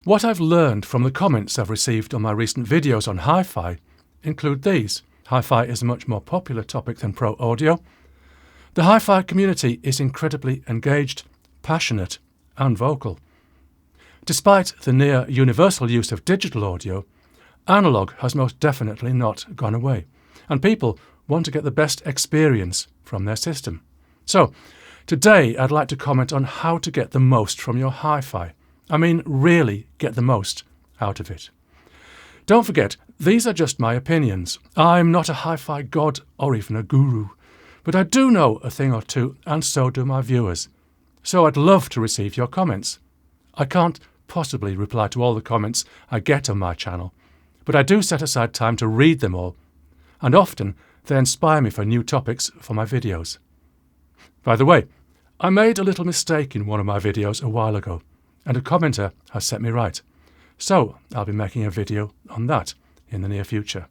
What I've learned from the comments I've received on my recent videos on hi-fi include these. Hi-fi is a much more popular topic than pro audio. The hi-fi community is incredibly engaged, passionate and vocal. Despite the near universal use of digital audio, analogue has most definitely not gone away, and people want to get the best experience from their system. So, today I'd like to comment on how to get the most from your hi-fi. I mean, really get the most out of it. Don't forget, these are just my opinions. I'm not a hi-fi god or even a guru, but I do know a thing or two, and so do my viewers. So I'd love to receive your comments. I can't possibly reply to all the comments I get on my channel, but I do set aside time to read them all, and often they inspire me for new topics for my videos. By the way, I made a little mistake in one of my videos a while ago, and a commenter has set me right. So I'll be making a video on that in the near future.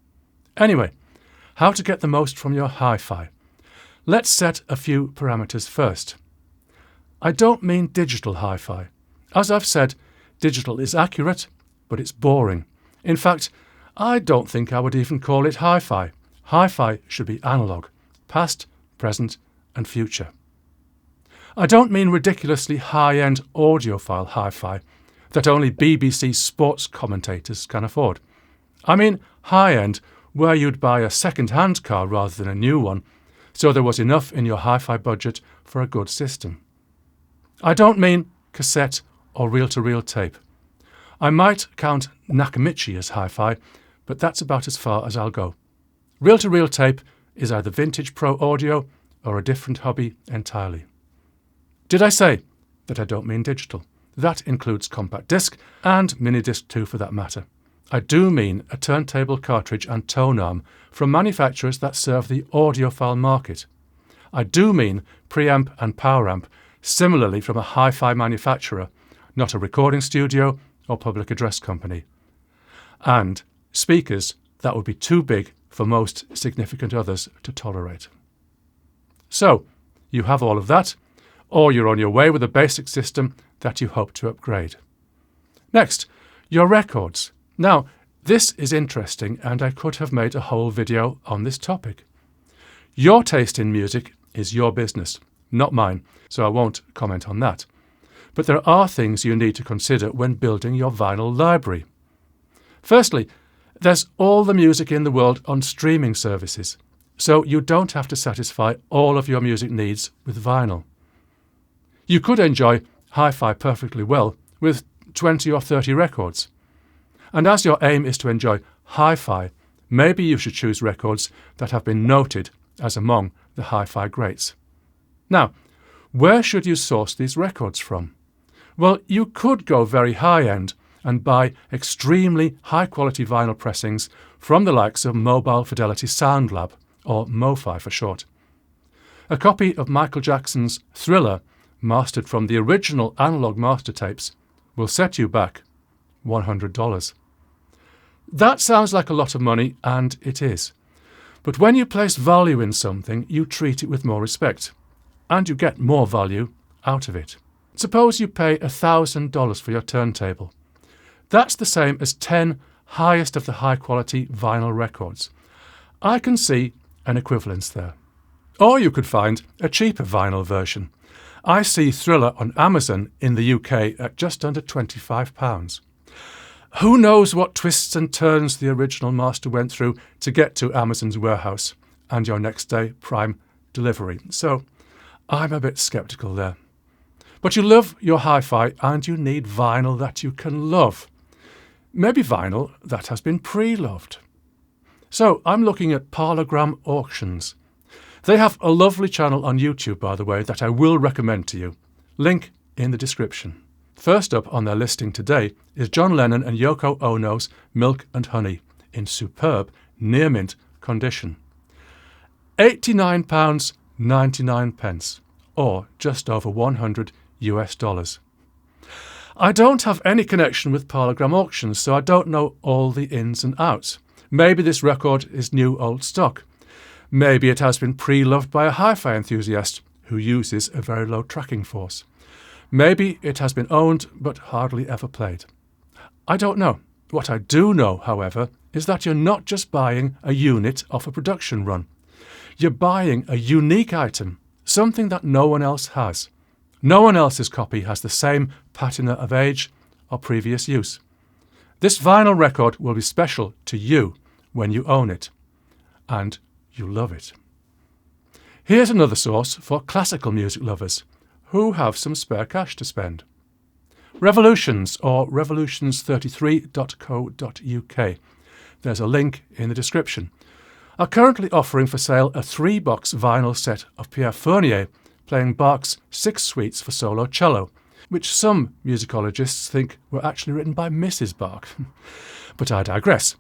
Anyway, how to get the most from your hi-fi. Let's set a few parameters first. I don't mean digital hi-fi. As I've said, digital is accurate, but it's boring. In fact, I don't think I would even call it hi-fi. Hi-fi should be analogue, past, present and future. I don't mean ridiculously high-end audiophile hi-fi that only BBC sports commentators can afford. I mean high-end where you'd buy a second-hand car rather than a new one, so there was enough in your hi-fi budget for a good system. I don't mean cassette or reel-to-reel tape. I might count Nakamichi as hi-fi, but that's about as far as I'll go. Reel-to-reel tape is either vintage pro audio or a different hobby entirely. Did I say that I don't mean digital? That includes compact disc and mini disc too for that matter. I do mean a turntable cartridge and tone arm from manufacturers that serve the audiophile market. I do mean preamp and power amp, similarly from a hi-fi manufacturer, not a recording studio or public address company. And speakers that would be too big for most significant others to tolerate. So, you have all of that, or you're on your way with a basic system that you hope to upgrade. Next, your records. Now, this is interesting and I could have made a whole video on this topic. Your taste in music is your business, not mine, so I won't comment on that. But there are things you need to consider when building your vinyl library. Firstly, there's all the music in the world on streaming services, so you don't have to satisfy all of your music needs with vinyl. You could enjoy hi-fi perfectly well with 20 or 30 records. And as your aim is to enjoy hi-fi, maybe you should choose records that have been noted as among the hi-fi greats. Now, where should you source these records from? Well, you could go very high-end and buy extremely high-quality vinyl pressings from the likes of Mobile Fidelity Sound Lab, or MoFi for short. A copy of Michael Jackson's Thriller, mastered from the original analog master tapes, will set you back $100. That sounds like a lot of money, and it is. But when you place value in something, you treat it with more respect, and you get more value out of it. Suppose you pay $1,000 for your turntable. That's the same as 10 highest of the high-quality vinyl records. I can see an equivalence there. Or you could find a cheaper vinyl version. I see Thriller on Amazon in the UK at just under £25. Who knows what twists and turns the original master went through to get to Amazon's warehouse and your next day Prime delivery. So I'm a bit sceptical there. But you love your hi-fi and you need vinyl that you can love. Maybe vinyl that has been pre-loved. So I'm looking at Parlogram Auctions. They have a lovely channel on YouTube, by the way, that I will recommend to you. Link in the description. First up on their listing today is John Lennon and Yoko Ono's Milk and Honey in superb near-mint condition. £89.99, or just over $100 US. I don't have any connection with Parlogram Auctions, so I don't know all the ins and outs. Maybe this record is new old stock. Maybe it has been pre-loved by a hi-fi enthusiast who uses a very low tracking force. Maybe it has been owned but hardly ever played. I don't know. What I do know, however, is that you're not just buying a unit off a production run. You're buying a unique item, something that no one else has. No one else's copy has the same patina of age or previous use. This vinyl record will be special to you when you own it. And you love it. Here's another source for classical music lovers who have some spare cash to spend. Revolutions, or revolutions33.co.uk, there's a link in the description, are currently offering for sale a 3-box vinyl set of Pierre Fournier playing Bach's 6 suites for solo cello, which some musicologists think were actually written by Mrs. Bach. But I digress.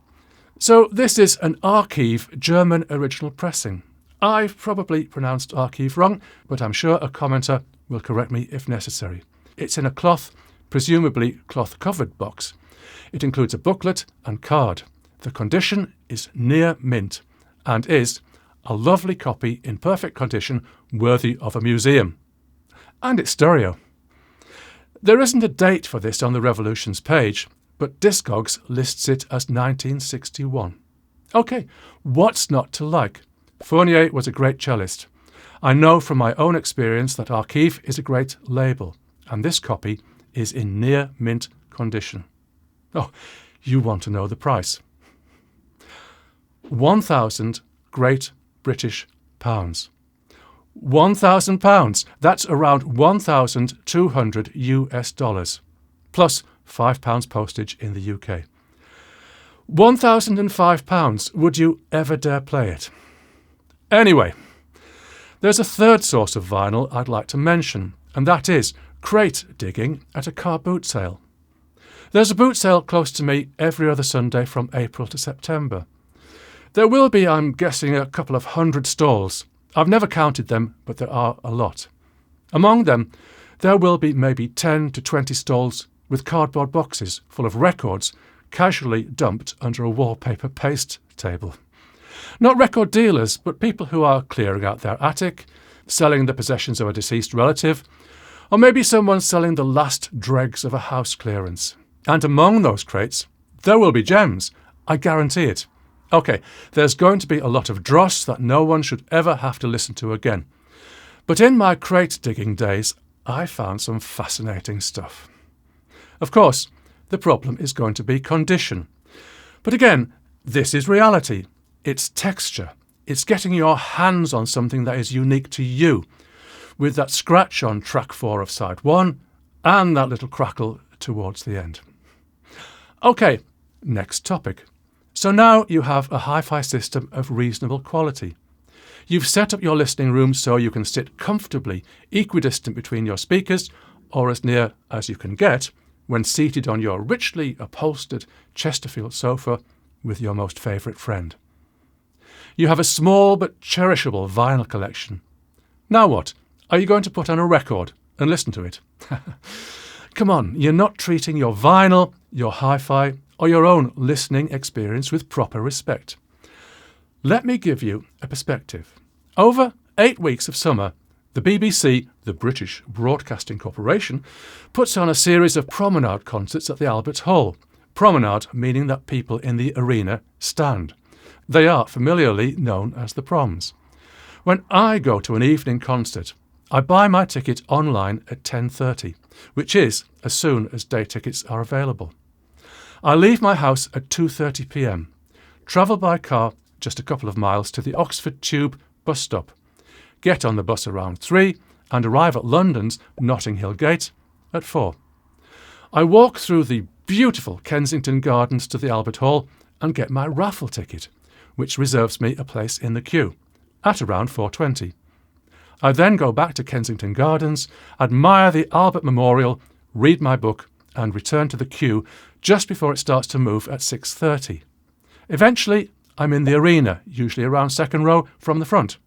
So this is an Archive German original pressing. I've probably pronounced Archive wrong, but I'm sure a commenter will correct me if necessary. It's in a cloth, presumably cloth-covered box. It includes a booklet and card. The condition is near mint and is a lovely copy in perfect condition worthy of a museum. And it's stereo. There isn't a date for this on the Revolutions page, but Discogs lists it as 1961. OK, what's not to like? Fournier was a great cellist. I know from my own experience that Archive is a great label, and this copy is in near mint condition. Oh, you want to know the price. 1,000 Great British pounds. £1,000. That's around 1,200 US dollars, plus £5 postage in the UK. £1,005. Would you ever dare play it? Anyway, there's a third source of vinyl I'd like to mention, and that is crate digging at a car boot sale. There's a boot sale close to me every other Sunday from April to September. There will be, I'm guessing, a couple of 100 stalls. I've never counted them, but there are a lot. Among them, there will be maybe 10 to 20 stalls with cardboard boxes full of records casually dumped under a wallpaper paste table. Not record dealers, but people who are clearing out their attic, selling the possessions of a deceased relative, or maybe someone selling the last dregs of a house clearance. And among those crates, there will be gems. I guarantee it. OK, there's going to be a lot of dross that no one should ever have to listen to again. But in my crate digging days, I found some fascinating stuff. Of course, the problem is going to be condition. But again, this is reality. It's texture. It's getting your hands on something that is unique to you, with that scratch on track 4 of side 1 and that little crackle towards the end. OK, next topic. So now you have a hi-fi system of reasonable quality. You've set up your listening room so you can sit comfortably equidistant between your speakers, or as near as you can get, when seated on your richly upholstered Chesterfield sofa with your most favourite friend. You have a small but cherishable vinyl collection. Now what? Are you going to put on a record and listen to it? Come on, you're not treating your vinyl, your hi-fi, or your own listening experience with proper respect. Let me give you a perspective. Over 8 weeks of summer, the BBC, the British Broadcasting Corporation, puts on a series of promenade concerts at the Albert Hall. Promenade meaning that people in the arena stand. They are familiarly known as the Proms. When I go to an evening concert, I buy my ticket online at 10:30, which is as soon as day tickets are available. I leave my house at 2:30 p.m, travel by car just a couple of miles to the Oxford Tube bus stop, get on the bus around 3 and arrive at London's Notting Hill Gate at 4. I walk through the beautiful Kensington Gardens to the Albert Hall and get my raffle ticket, which reserves me a place in the queue, at around 4:20. I then go back to Kensington Gardens, admire the Albert Memorial, read my book and return to the queue just before it starts to move at 6:30. Eventually, I'm in the arena, usually around second row from the front,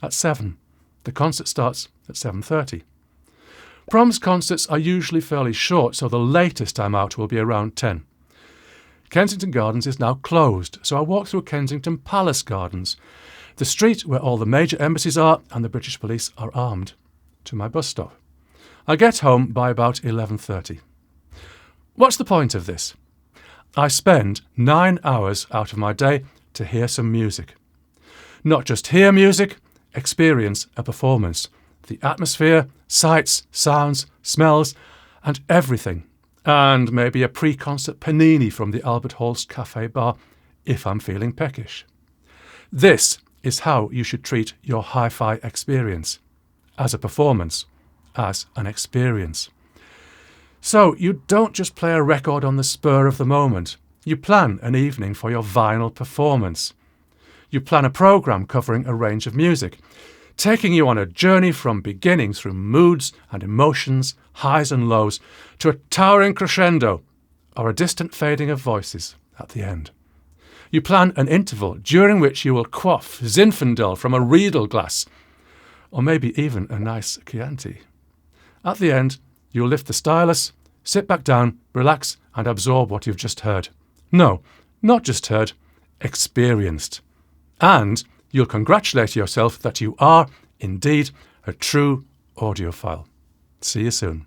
at 7. The concert starts at 7:30. Proms concerts are usually fairly short, so the latest I'm out will be around 10. Kensington Gardens is now closed, so I walk through Kensington Palace Gardens, the street where all the major embassies are and the British police are armed, to my bus stop. I get home by about 11:30. What's the point of this? I spend 9 hours out of my day to hear some music. Not just hear music, experience a performance. The atmosphere, sights, sounds, smells, and everything. And maybe a pre-concert panini from the Albert Hall's cafe bar if I'm feeling peckish. This is how you should treat your hi-fi experience. As a performance, as an experience. So you don't just play a record on the spur of the moment. You plan an evening for your vinyl performance. You plan a programme covering a range of music, taking you on a journey from beginning through moods and emotions, highs and lows, to a towering crescendo or a distant fading of voices at the end. You plan an interval during which you will quaff Zinfandel from a Riedel glass, or maybe even a nice Chianti. At the end, you'll lift the stylus, sit back down, relax, and absorb what you've just heard. No, not just heard, experienced. And you'll congratulate yourself that you are, indeed, a true audiophile. See you soon.